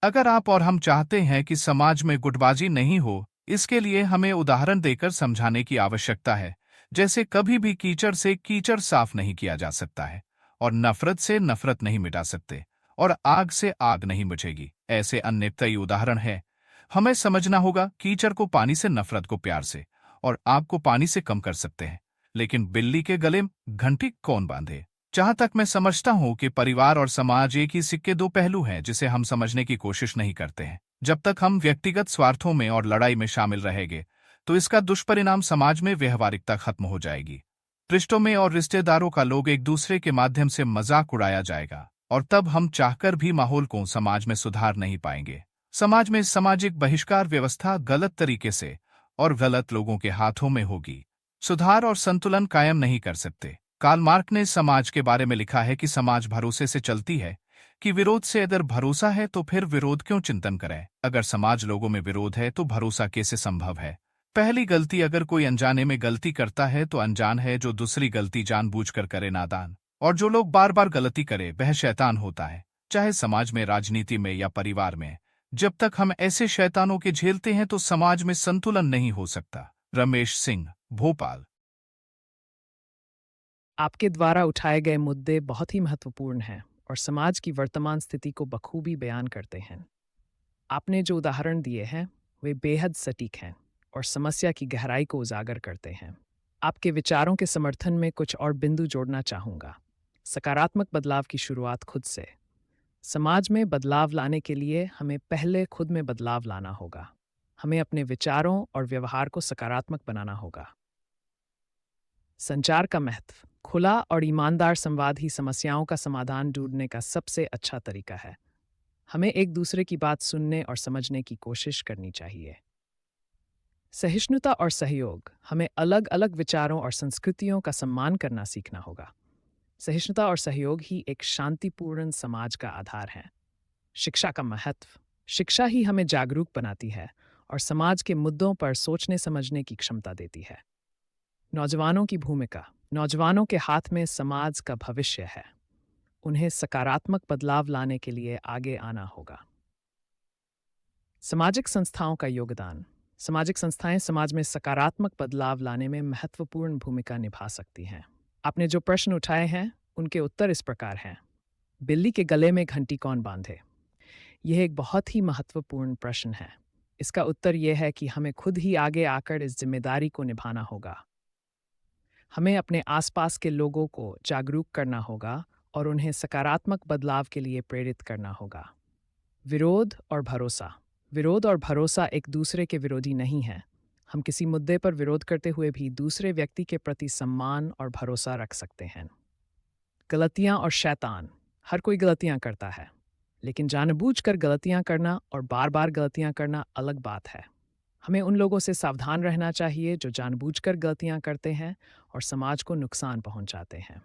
अगर आप और हम चाहते हैं कि समाज में गुटबाजी नहीं हो, इसके लिए हमें उदाहरण देकर समझाने की आवश्यकता है। जैसे कभी भी कीचड़ से कीचड़ साफ नहीं किया जा सकता है, और नफरत से नफरत नहीं मिटा सकते, और आग से आग नहीं बुझेगी। ऐसे अन्य कई उदाहरण हैं। हमें समझना होगा, कीचड़ को पानी से नफरत को प्यार से, और आग को पानी से कम कर सकते हैं, लेकिन बिल्ली के गले में घंटी कौन बांधे? जहां तक मैं समझता हूं कि परिवार और समाज एक ही सिक्के दो पहलू हैं, जिसे हम समझने की कोशिश नहीं करते हैं। जब तक हम व्यक्तिगत स्वार्थों में और लड़ाई में शामिल रहेंगे, तो इसका दुष्परिणाम समाज में व्यवहारिकता खत्म हो जाएगी। रिश्तों में और रिश्तेदारों का लोग एक दूसरे के माध्यम से मजाक उड़ाया जाएगा, और तब हम चाहकर भी माहौल को समाज में सुधार नहीं पाएंगे। समाज में सामाजिक बहिष्कार व्यवस्था गलत तरीके से और गलत लोगों के हाथों में होगी। सुधार और संतुलन कायम नहीं कर सकते। कार्ल मार्क्स ने समाज के बारे में लिखा है कि समाज भरोसे से चलती है, कि विरोध से अगर भरोसा है तो फिर विरोध क्यों चिंतन करें। अगर समाज लोगों में विरोध है तो भरोसा कैसे संभव है? पहली गलती, अगर कोई अनजाने में गलती करता है तो अनजान है, जो दूसरी गलती जानबूझकर करे नादान, और जो लोग बार बार गलती करे वह शैतान होता है। चाहे समाज में, राजनीति में या परिवार में, जब तक हम ऐसे शैतानों के झेलते हैं तो समाज में संतुलन नहीं हो सकता। रमेश सिंह, भोपाल। आपके द्वारा उठाए गए मुद्दे बहुत ही महत्वपूर्ण हैं और समाज की वर्तमान स्थिति को बखूबी बयान करते हैं। आपने जो उदाहरण दिए हैं वे बेहद सटीक हैं और समस्या की गहराई को उजागर करते हैं। आपके विचारों के समर्थन में कुछ और बिंदु जोड़ना चाहूँगा। सकारात्मक बदलाव की शुरुआत खुद से। समाज में बदलाव लाने के लिए हमें पहले खुद में बदलाव लाना होगा। हमें अपने विचारों और व्यवहार को सकारात्मक बनाना होगा। संचार का महत्व। खुला और ईमानदार संवाद ही समस्याओं का समाधान ढूंढने का सबसे अच्छा तरीका है। हमें एक दूसरे की बात सुनने और समझने की कोशिश करनी चाहिए। सहिष्णुता और सहयोग। हमें अलग अलग विचारों और संस्कृतियों का सम्मान करना सीखना होगा। सहिष्णुता और सहयोग ही एक शांतिपूर्ण समाज का आधार है। शिक्षा का महत्व। शिक्षा ही हमें जागरूक बनाती है और समाज के मुद्दों पर सोचने समझने की क्षमता देती है। नौजवानों की भूमिका। नौजवानों के हाथ में समाज का भविष्य है। उन्हें सकारात्मक बदलाव लाने के लिए आगे आना होगा। सामाजिक संस्थाओं का योगदान। सामाजिक संस्थाएं समाज में सकारात्मक बदलाव लाने में महत्वपूर्ण भूमिका निभा सकती हैं। आपने जो प्रश्न उठाए हैं उनके उत्तर इस प्रकार हैं। बिल्ली के गले में घंटी कौन बांधे? यह एक बहुत ही महत्वपूर्ण प्रश्न है। इसका उत्तर यह है कि हमें खुद ही आगे आकर इस जिम्मेदारी को निभाना होगा। हमें अपने आसपास के लोगों को जागरूक करना होगा और उन्हें सकारात्मक बदलाव के लिए प्रेरित करना होगा। विरोध और भरोसा। विरोध और भरोसा एक दूसरे के विरोधी नहीं हैं। हम किसी मुद्दे पर विरोध करते हुए भी दूसरे व्यक्ति के प्रति सम्मान और भरोसा रख सकते हैं। गलतियां और शैतान। हर कोई गलतियां करता है, लेकिन जानबूझकर गलतियां करना और बार बार गलतियां करना अलग बात है। हमें उन लोगों से सावधान रहना चाहिए जो जानबूझकर गलतियां करते हैं और समाज को नुकसान पहुंचाते हैं।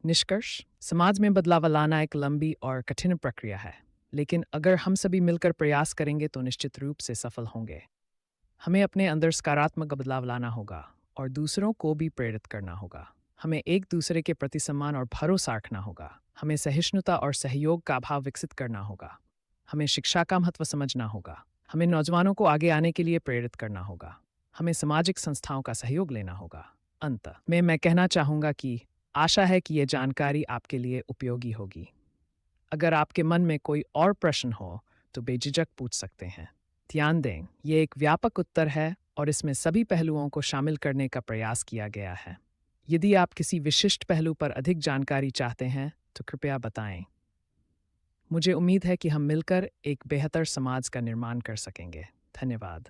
निष्कर्ष। समाज में बदलाव लाना एक लंबी और कठिन प्रक्रिया है, लेकिन अगर हम सभी मिलकर प्रयास करेंगे तो निश्चित रूप से सफल होंगे। हमें अपने अंदर सकारात्मक बदलाव लाना होगा और दूसरों को भी प्रेरित करना होगा। हमें एक दूसरे के प्रति सम्मान और भरोसा रखना होगा। हमें सहिष्णुता और सहयोग का भाव विकसित करना होगा। हमें शिक्षा का महत्व समझना होगा। हमें नौजवानों को आगे आने के लिए प्रेरित करना होगा। हमें सामाजिक संस्थाओं का सहयोग लेना होगा। अंत में मैं कहना चाहूँगा कि आशा है कि ये जानकारी आपके लिए उपयोगी होगी। अगर आपके मन में कोई और प्रश्न हो तो बेझिझक पूछ सकते हैं। ध्यान दें, ये एक व्यापक उत्तर है और इसमें सभी पहलुओं को शामिल करने का प्रयास किया गया है। यदि आप किसी विशिष्ट पहलू पर अधिक जानकारी चाहते हैं तो कृपया बताएं। मुझे उम्मीद है कि हम मिलकर एक बेहतर समाज का निर्माण कर सकेंगे। धन्यवाद।